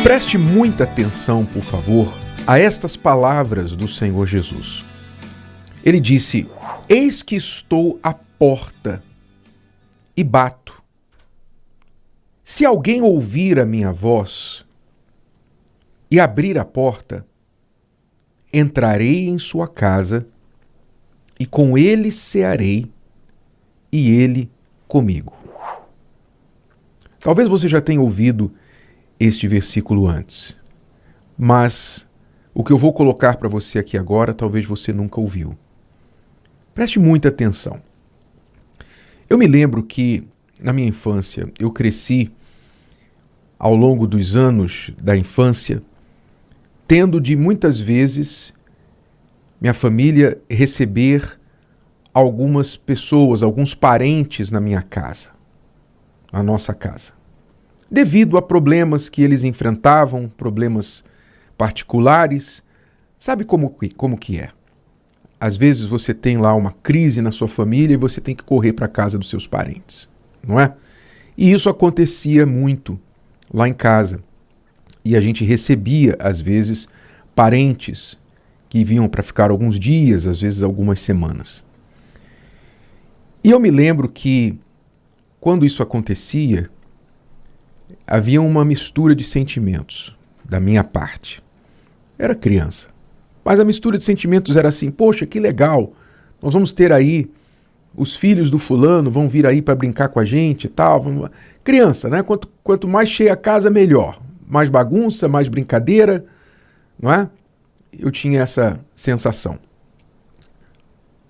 Preste muita atenção, por favor, a estas palavras do Senhor Jesus. Ele disse: eis que estou à porta e bato. Se alguém ouvir a minha voz e abrir a porta, entrarei em sua casa e com ele cearei e ele comigo. Talvez você já tenha ouvido este versículo antes, mas o que eu vou colocar para você aqui agora, talvez você nunca ouviu. Preste muita atenção. Eu me lembro que, na minha infância, eu cresci, ao longo dos anos da infância, tendo de muitas vezes minha família receber algumas pessoas, alguns parentes na minha casa, na nossa casa. Devido a problemas que eles enfrentavam, problemas particulares. Sabe como que é? Às vezes você tem lá uma crise na sua família e você tem que correr para a casa dos seus parentes, não é? E isso acontecia muito lá em casa. E a gente recebia, às vezes, parentes que vinham para ficar alguns dias, às vezes algumas semanas. E eu me lembro que, quando isso acontecia, havia uma mistura de sentimentos da minha parte. Era criança. Mas a mistura de sentimentos era assim: poxa, que legal, nós vamos ter aí, os filhos do fulano vão vir aí para brincar com a gente e tal. Criança, né? Quanto mais cheia a casa, melhor. Mais bagunça, mais brincadeira, não é? Eu tinha essa sensação.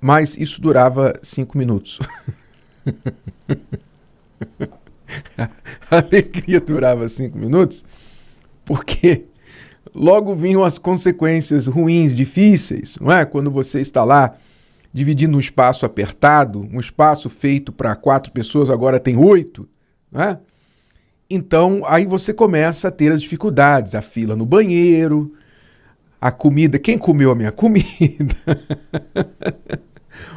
Mas isso durava 5 minutos. A alegria durava 5 minutos, porque logo vinham as consequências ruins, difíceis, não é? Quando você está lá dividindo um espaço apertado, um espaço feito para 4 pessoas, agora tem 8, não é? Então, aí você começa a ter as dificuldades, a fila no banheiro, a comida, quem comeu a minha comida?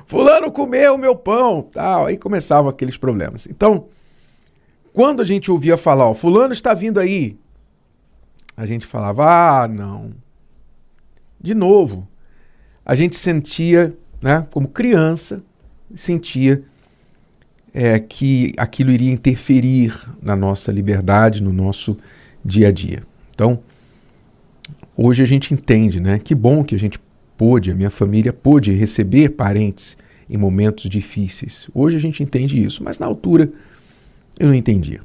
Fulano comeu o meu pão, tal. Aí começavam aqueles problemas. Então, quando a gente ouvia falar, ó, fulano está vindo aí, a gente falava, não. De novo, a gente sentia, né, como criança, sentia que aquilo iria interferir na nossa liberdade, no nosso dia a dia. Então, hoje a gente entende, né? Que bom que a minha família pôde receber parentes em momentos difíceis. Hoje a gente entende isso, mas na altura eu não entendia.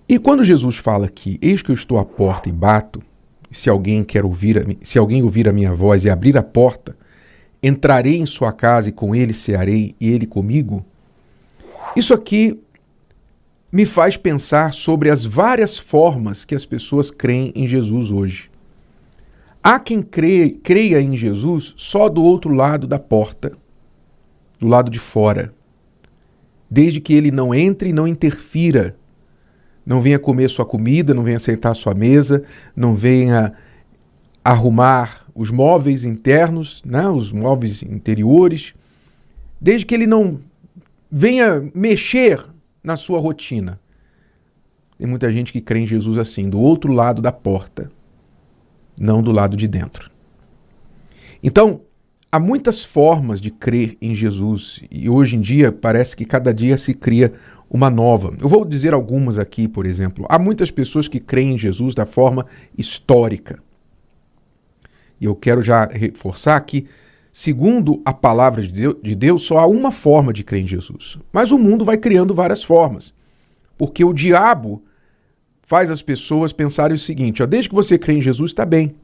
E quando Jesus fala que eis que eu estou à porta e bato, se alguém ouvir a minha voz e abrir a porta, entrarei em sua casa e com ele cearei e ele comigo, isso aqui me faz pensar sobre as várias formas que as pessoas creem em Jesus hoje. Há quem creia em Jesus só do outro lado da porta, do lado de fora, desde que ele não entre e não interfira, não venha comer sua comida, não venha sentar à sua mesa, não venha arrumar os móveis internos, né, os móveis interiores, desde que ele não venha mexer na sua rotina. Tem muita gente que crê em Jesus assim, do outro lado da porta, não do lado de dentro. Então, há muitas formas de crer em Jesus e hoje em dia parece que cada dia se cria uma nova. Eu vou dizer algumas aqui, por exemplo. Há muitas pessoas que creem em Jesus da forma histórica. E eu quero já reforçar que, segundo a palavra de Deus, só há uma forma de crer em Jesus. Mas o mundo vai criando várias formas. Porque o diabo faz as pessoas pensarem o seguinte, ó, desde que você crê em Jesus, está bem.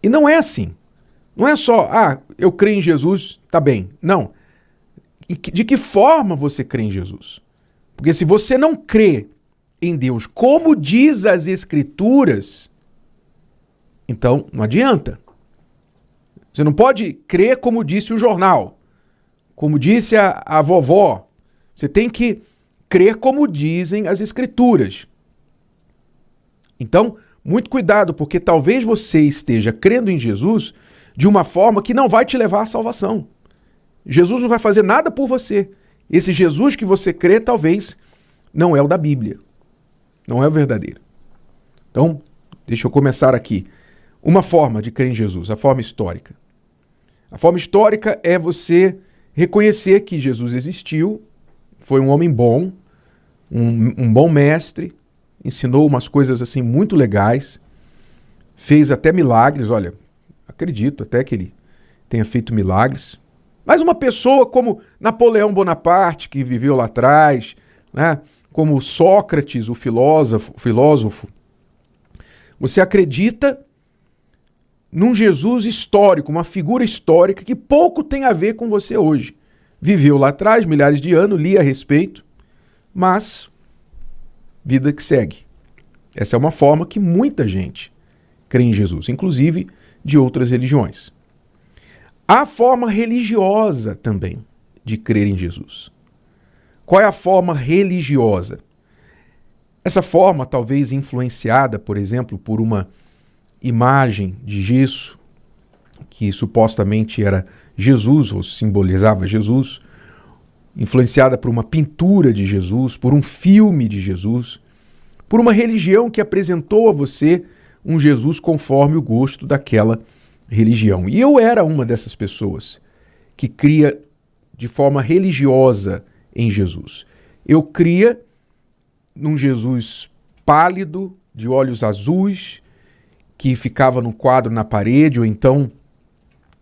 E não é assim. Não é só, eu creio em Jesus, está bem. Não. De que forma você crê em Jesus? Porque se você não crê em Deus como diz as Escrituras, então não adianta. Você não pode crer como disse o jornal, como disse a vovó. Você tem que crer como dizem as Escrituras. Então, muito cuidado, porque talvez você esteja crendo em Jesus de uma forma que não vai te levar à salvação. Jesus não vai fazer nada por você. Esse Jesus que você crê, talvez, não é o da Bíblia. Não é o verdadeiro. Então, deixa eu começar aqui. Uma forma de crer em Jesus, a forma histórica. A forma histórica é você reconhecer que Jesus existiu, foi um homem bom, um bom mestre, ensinou umas coisas assim muito legais, fez até milagres, olha, acredito até que ele tenha feito milagres. Mas uma pessoa como Napoleão Bonaparte, que viveu lá atrás, né? Como Sócrates, o filósofo, você acredita num Jesus histórico, uma figura histórica que pouco tem a ver com você hoje. Viveu lá atrás, milhares de anos, li a respeito, mas vida que segue. Essa é uma forma que muita gente crê em Jesus, inclusive de outras religiões. Há forma religiosa também de crer em Jesus. Qual é a forma religiosa? Essa forma, talvez influenciada, por exemplo, por uma imagem de gesso, que supostamente era Jesus, ou simbolizava Jesus, influenciada por uma pintura de Jesus, por um filme de Jesus, por uma religião que apresentou a você um Jesus conforme o gosto daquela religião. E eu era uma dessas pessoas que cria de forma religiosa em Jesus. Eu cria num Jesus pálido, de olhos azuis, que ficava no quadro na parede, ou então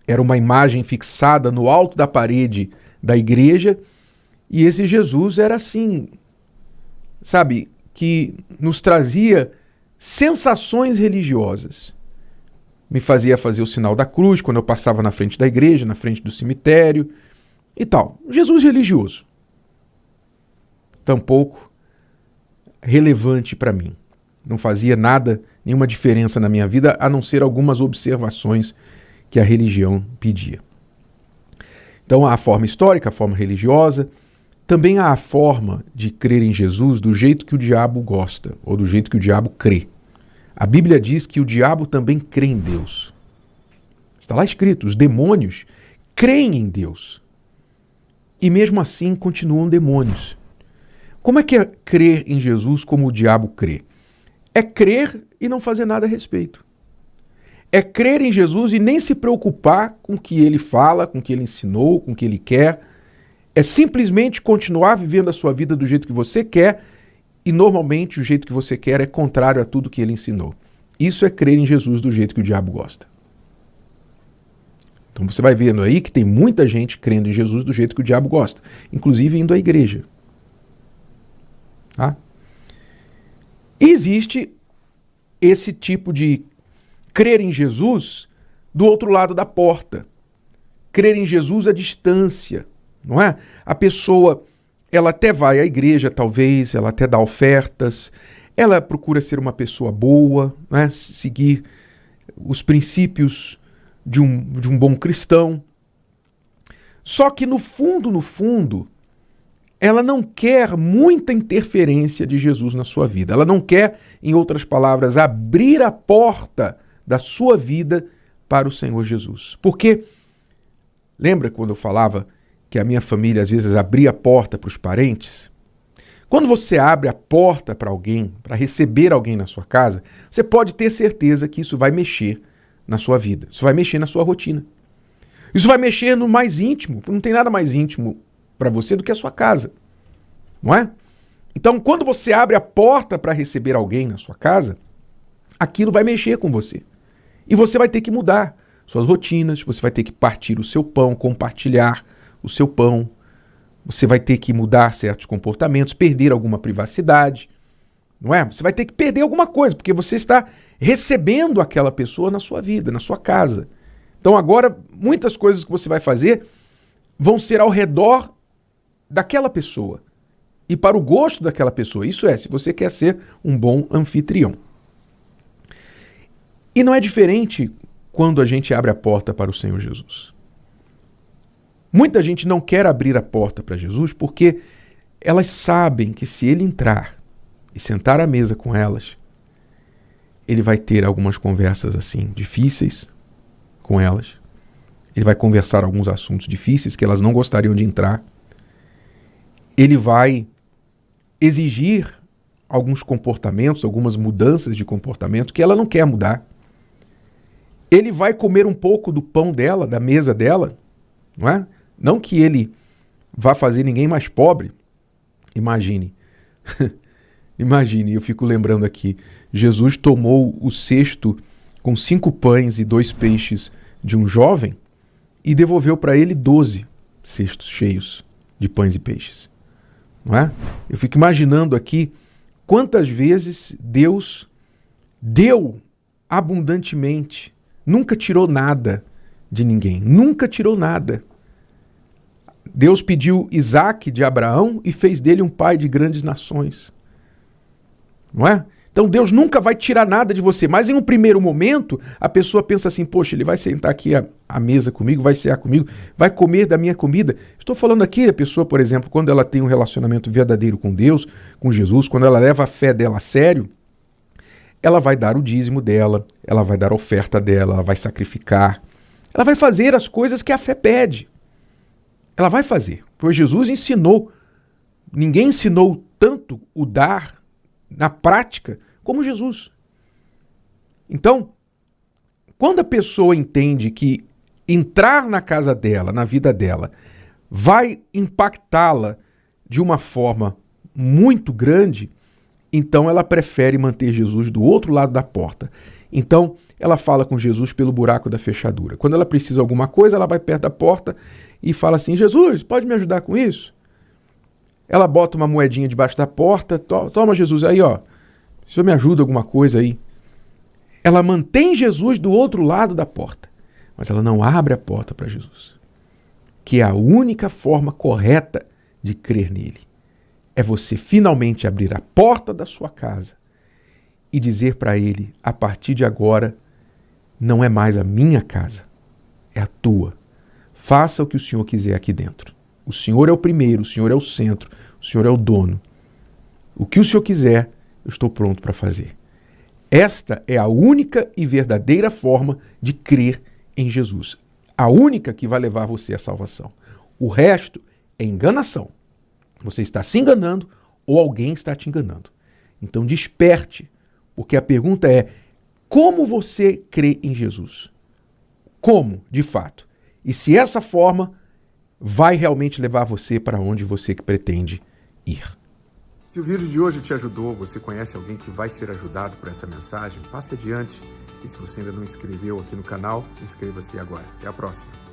era uma imagem fixada no alto da parede da igreja, e esse Jesus era assim, sabe, que nos trazia sensações religiosas. Me fazia fazer o sinal da cruz quando eu passava na frente da igreja, na frente do cemitério e tal. Jesus religioso. Tampouco relevante para mim. Não fazia nada, nenhuma diferença na minha vida, a não ser algumas observações que a religião pedia. Então há a forma histórica, a forma religiosa, também há a forma de crer em Jesus do jeito que o diabo gosta, ou do jeito que o diabo crê. A Bíblia diz que o diabo também crê em Deus. Está lá escrito, os demônios creem em Deus. E mesmo assim continuam demônios. Como é que é crer em Jesus como o diabo crê? É crer e não fazer nada a respeito. É crer em Jesus e nem se preocupar com o que ele fala, com o que ele ensinou, com o que ele quer. É simplesmente continuar vivendo a sua vida do jeito que você quer e normalmente o jeito que você quer é contrário a tudo que ele ensinou. Isso é crer em Jesus do jeito que o diabo gosta. Então você vai vendo aí que tem muita gente crendo em Jesus do jeito que o diabo gosta, inclusive indo à igreja. Tá? E existe esse tipo de crer em Jesus do outro lado da porta. Crer em Jesus à distância, não é? A pessoa, ela até vai à igreja, talvez, ela até dá ofertas, ela procura ser uma pessoa boa, né? Seguir os princípios de um bom cristão. Só que no fundo, ela não quer muita interferência de Jesus na sua vida. Ela não quer, em outras palavras, abrir a porta da sua vida para o Senhor Jesus. Porque, lembra quando eu falava que a minha família às vezes abria a porta para os parentes? Quando você abre a porta para alguém, para receber alguém na sua casa, você pode ter certeza que isso vai mexer na sua vida. Isso vai mexer na sua rotina. Isso vai mexer no mais íntimo. Não tem nada mais íntimo para você do que a sua casa. Não é? Então, quando você abre a porta para receber alguém na sua casa, aquilo vai mexer com você. E você vai ter que mudar suas rotinas, você vai ter que partir o seu pão, compartilhar o seu pão, você vai ter que mudar certos comportamentos, perder alguma privacidade, não é? Você vai ter que perder alguma coisa, porque você está recebendo aquela pessoa na sua vida, na sua casa. Então agora, muitas coisas que você vai fazer vão ser ao redor daquela pessoa e para o gosto daquela pessoa. Isso é, se você quer ser um bom anfitrião. E não é diferente quando a gente abre a porta para o Senhor Jesus. Muita gente não quer abrir a porta para Jesus porque elas sabem que se ele entrar e sentar à mesa com elas, ele vai ter algumas conversas assim difíceis com elas. Ele vai conversar alguns assuntos difíceis que elas não gostariam de entrar. Ele vai exigir alguns comportamentos, algumas mudanças de comportamento que ela não quer mudar. Ele vai comer um pouco do pão dela, da mesa dela, não é? Não que ele vá fazer ninguém mais pobre. Imagine. Imagine, eu fico lembrando aqui, Jesus tomou o cesto com 5 pães e 2 peixes de um jovem e devolveu para ele 12 cestos cheios de pães e peixes. Não é? Eu fico imaginando aqui quantas vezes Deus deu abundantemente, nunca tirou nada de ninguém, nunca tirou nada. Deus pediu Isaque de Abraão e fez dele um pai de grandes nações. Não é? Então Deus nunca vai tirar nada de você, mas em um primeiro momento a pessoa pensa assim, poxa, ele vai sentar aqui à mesa comigo, vai cear comigo, vai comer da minha comida. Estou falando aqui a pessoa, por exemplo, quando ela tem um relacionamento verdadeiro com Deus, com Jesus, quando ela leva a fé dela a sério, ela vai dar o dízimo dela, ela vai dar a oferta dela, ela vai sacrificar, ela vai fazer as coisas que a fé pede. Ela vai fazer, pois Jesus ensinou, ninguém ensinou tanto o dar na prática como Jesus. Então, quando a pessoa entende que entrar na casa dela, na vida dela, vai impactá-la de uma forma muito grande, então ela prefere manter Jesus do outro lado da porta. Então, ela fala com Jesus pelo buraco da fechadura. Quando ela precisa de alguma coisa, ela vai perto da porta e fala assim, Jesus, pode me ajudar com isso? Ela bota uma moedinha debaixo da porta, toma Jesus, aí ó, o senhor me ajuda alguma coisa aí. Ela mantém Jesus do outro lado da porta, mas ela não abre a porta para Jesus, que é a única forma correta de crer nele. É você finalmente abrir a porta da sua casa e dizer para ele, a partir de agora, não é mais a minha casa, é a tua. Faça o que o Senhor quiser aqui dentro. O Senhor é o primeiro, o Senhor é o centro, o Senhor é o dono. O que o Senhor quiser, eu estou pronto para fazer. Esta é a única e verdadeira forma de crer em Jesus. A única que vai levar você à salvação. O resto é enganação. Você está se enganando ou alguém está te enganando. Então desperte, porque a pergunta é, como você crê em Jesus? Como, de fato? E se essa forma vai realmente levar você para onde você pretende ir. Se o vídeo de hoje te ajudou, você conhece alguém que vai ser ajudado por essa mensagem, passe adiante. E se você ainda não inscreveu aqui no canal, inscreva-se agora. Até a próxima.